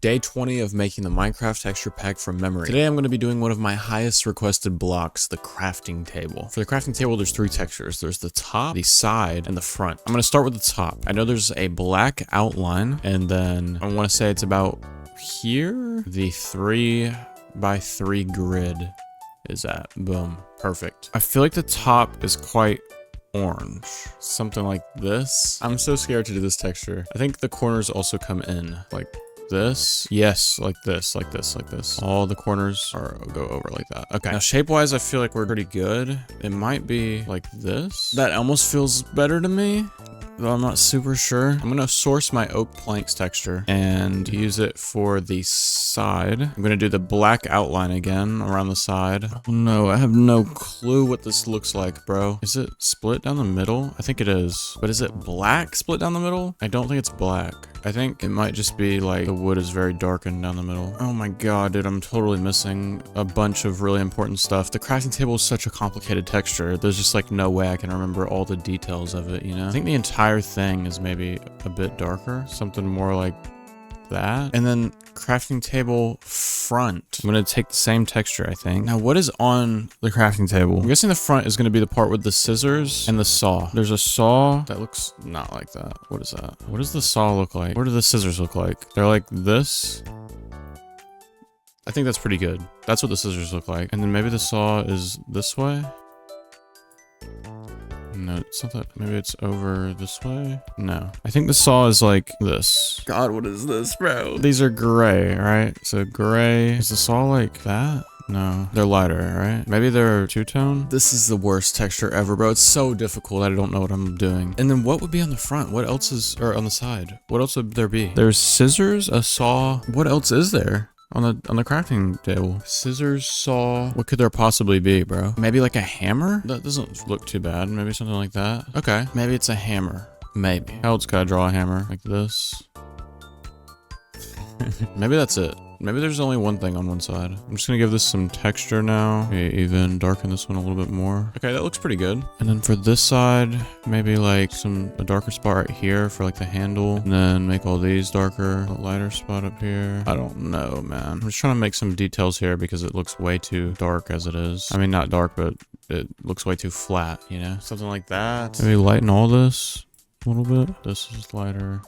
Day 20 of making the Minecraft texture pack from memory. Today I'm going to be doing one of my highest requested blocks, the crafting table. For the crafting table, there's 3 textures. There's the top, the side, and the front. I'm going to start with the top. I know there's a black outline, and then I want to say it's about here. The 3x3 grid is at. Boom. Perfect. I feel like the top is quite orange, something like this. I'm so scared to do this texture. I think the corners also come in like this. Yes, like this, like this, like this. All the corners go over like that. Okay, now shape wise I feel like we're pretty good. It might be like this. That almost feels better to me, though I'm not super sure. I'm gonna source my oak planks texture and use it for the side. I'm gonna do the black outline again around the side. Oh no, I have no clue what this looks like, bro. Is it split down the middle? I think it is. But is it black split down the middle? I don't think it's black. I think it might just be like the wood is very darkened down the middle. Oh my god, dude, I'm totally missing a bunch of really important stuff. The crafting table is such a complicated texture. There's just like no way I can remember all the details of it, you know? I think the entire thing is maybe a bit darker, something more like that. And then crafting table front. I'm gonna take the same texture, I think. Now, what is on the crafting table? I'm guessing the front is gonna be the part with the scissors and the saw. There's a saw that looks not like that. What is that? What does the saw look like? What do the scissors look like? They're like this. I think that's pretty good. That's what the scissors look like. And then maybe the saw is this way. No, it's not that. Maybe it's over this way. No, I think the saw is like this. God, what is this, bro? These are gray, right? So gray. Is the saw like that? No, they're lighter, right? Maybe they're two-tone. This is the worst texture ever, bro. It's so difficult. I don't know what I'm doing. And then what would be on the front? What else is, or on the side? What else would there be? There's scissors, a saw. What else is there? On the crafting table? Scissors, saw. What could there possibly be, bro? Maybe like a hammer? That doesn't look too bad. Maybe something like that. Okay, maybe it's a hammer. Maybe. How else could I draw a hammer? Like this? Maybe that's it. Maybe there's only one thing on one side. I'm just gonna give this some texture now. Maybe even darken this one a little bit more. Okay, that looks pretty good. And then for this side, maybe like a darker spot right here for like the handle. And then make all these darker. A lighter spot up here. I don't know, man. I'm just trying to make some details here because it looks way too dark as it is. I mean, not dark, but it looks way too flat, you know? Something like that. Maybe lighten all this a little bit. This is lighter.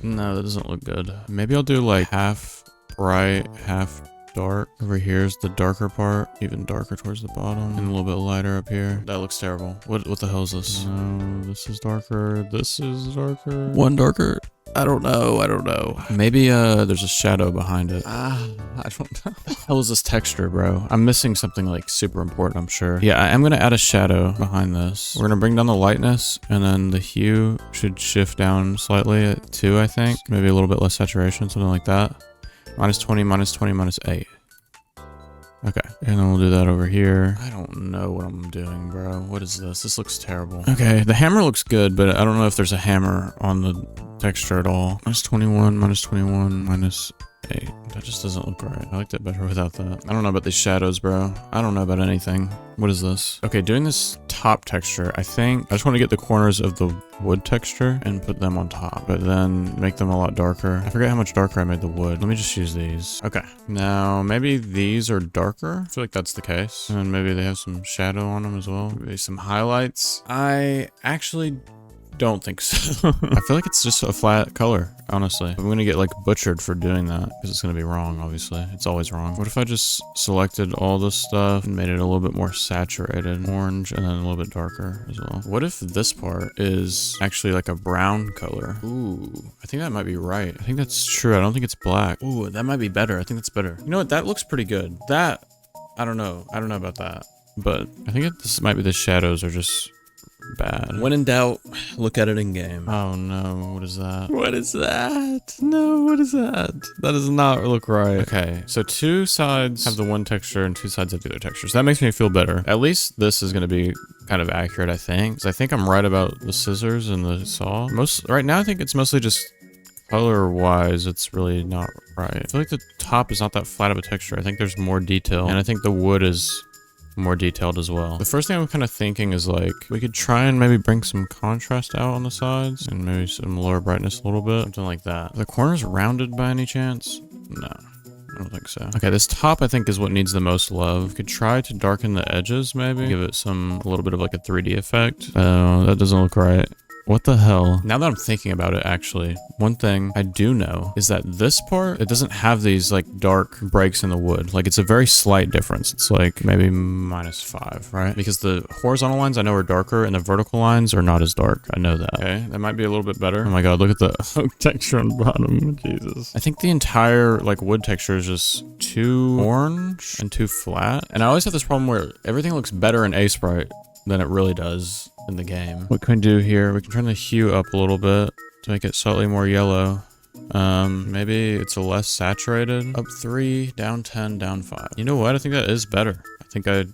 No, that doesn't look good. Maybe I'll do like half bright, half dark. Over here's the darker part, even darker towards the bottom, and a little bit lighter up here. That looks terrible. What the hell is this? No, this is darker. This is darker. One darker. I don't know. Maybe there's a shadow behind it. I don't know. What the hell is this texture, bro? I'm missing something like super important, I'm sure. Yeah, I am gonna add a shadow behind this. We're gonna bring down the lightness, and then the hue should shift down slightly at 2, I think. Maybe a little bit less saturation, something like that. -20, -20, -8. Okay, and then we'll do that over here. I don't know what I'm doing, bro. What is this? This looks terrible. Okay, the hammer looks good, but I don't know if there's a hammer on the texture at all. -21, -21, -8. That just doesn't look right. I liked it better without that. I don't know about these shadows, bro. I don't know about anything. What is this? Okay, doing this top texture, I think I just want to get the corners of the wood texture and put them on top, but then make them a lot darker. I forget how much darker I made the wood. Let me just use these. Okay, now maybe these are darker. I feel like that's the case. And maybe they have some shadow on them as well. Maybe some highlights. I actually don't think so. I feel like it's just a flat color, honestly. I'm gonna get like butchered for doing that because it's gonna be wrong, obviously. It's always wrong. What if I just selected all this stuff and made it a little bit more saturated orange and then a little bit darker as well? What if this part is actually like a brown color? Ooh, I think that might be right. I think that's true. I don't think it's black. Ooh, that might be better. I think that's better. You know what? That looks pretty good. That, I don't know. I don't know about that. But I think this might be the shadows are just bad. When in doubt, look at it in game. Oh no, what is that? What is that? No, what is that? That does not look right. Okay, so 2 sides have the one texture and 2 sides have the other texture. So that makes me feel better. At least this is going to be kind of accurate, I think. 'Cause I think I'm right about the scissors and the saw. Right now, I think it's mostly just color-wise, it's really not right. I feel like the top is not that flat of a texture. I think there's more detail, and I think the wood is more detailed as well. The first thing I'm kind of thinking is like, we could try and maybe bring some contrast out on the sides and maybe some lower brightness a little bit, something like that. Are the corners rounded by any chance? No. I don't think so. Okay, this top I think is what needs the most love. Could try to darken the edges maybe. Give it a little bit of like a 3D effect. Oh, that doesn't look right. What the hell? Now that I'm thinking about it, actually, one thing I do know is that this part, it doesn't have these like dark breaks in the wood. Like it's a very slight difference. It's like maybe -5, right? Because the horizontal lines I know are darker and the vertical lines are not as dark. I know that. Okay, that might be a little bit better. Oh my god, look at the oak texture on the bottom. Jesus. I think the entire like wood texture is just too orange and too flat. And I always have this problem where everything looks better in Aseprite than it really does in the game. What can we do here? We can turn the hue up a little bit to make it slightly more yellow. Maybe it's a less saturated. Up 3, down 10, down 5. You know what? I think that is better. I think I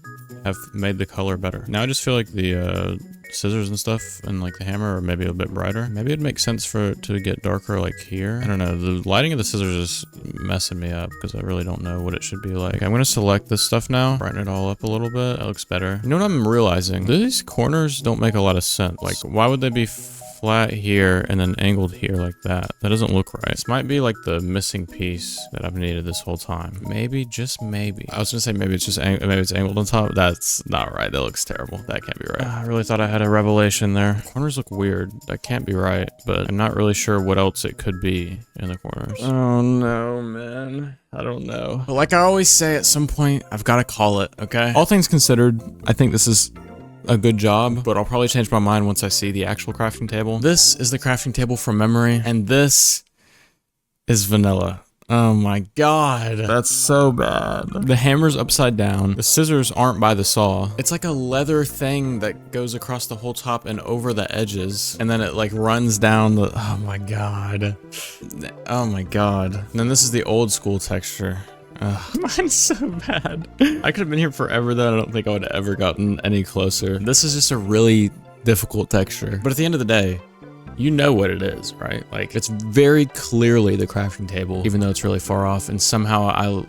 have made the color better. Now I just feel like the scissors and stuff and like the hammer are maybe a bit brighter. Maybe it'd make sense for it to get darker like here. I don't know. The lighting of the scissors is messing me up because I really don't know what it should be like. I'm going to select this stuff now. Brighten it all up a little bit. That looks better. You know what I'm realizing? These corners don't make a lot of sense. Like, why would they be flat here and then angled here like that? That doesn't look right. This might be like the missing piece that I've needed this whole time. Maybe, just maybe. I was gonna say maybe it's just maybe it's angled on top. That's not right. That looks terrible. That can't be right. I really thought I had a revelation there. Corners look weird. That can't be right, but I'm not really sure what else it could be in the corners. Oh no, man. I don't know. But like I always say, at some point, I've got to call it, okay? All things considered, I think this is a good job, but I'll probably change my mind once I see the actual crafting table. This is the crafting table from memory, and this is vanilla. Oh my god. That's so bad. The hammer's upside down. The scissors aren't by the saw. It's like a leather thing that goes across the whole top and over the edges, and then it like runs down the... Oh my god. Oh my god. And then this is the old school texture. Mine's so bad. I could have been here forever though. I don't think I would have ever gotten any closer. This is just a really difficult texture. But at the end of the day, you know what it is, right? Like, it's very clearly the crafting table, even though it's really far off, and somehow I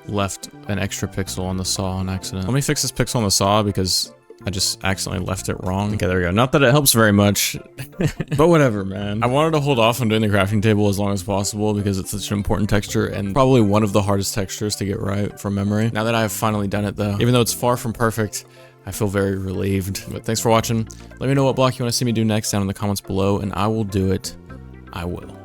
left an extra pixel on the saw on accident. Let me fix this pixel on the saw because I just accidentally left it wrong. Okay, there we go. Not that it helps very much, but whatever, man. I wanted to hold off on doing the crafting table as long as possible because it's such an important texture and probably one of the hardest textures to get right from memory. Now that I have finally done it though, even though it's far from perfect, I feel very relieved. But thanks for watching. Let me know what block you want to see me do next down in the comments below, and I will do it. I will.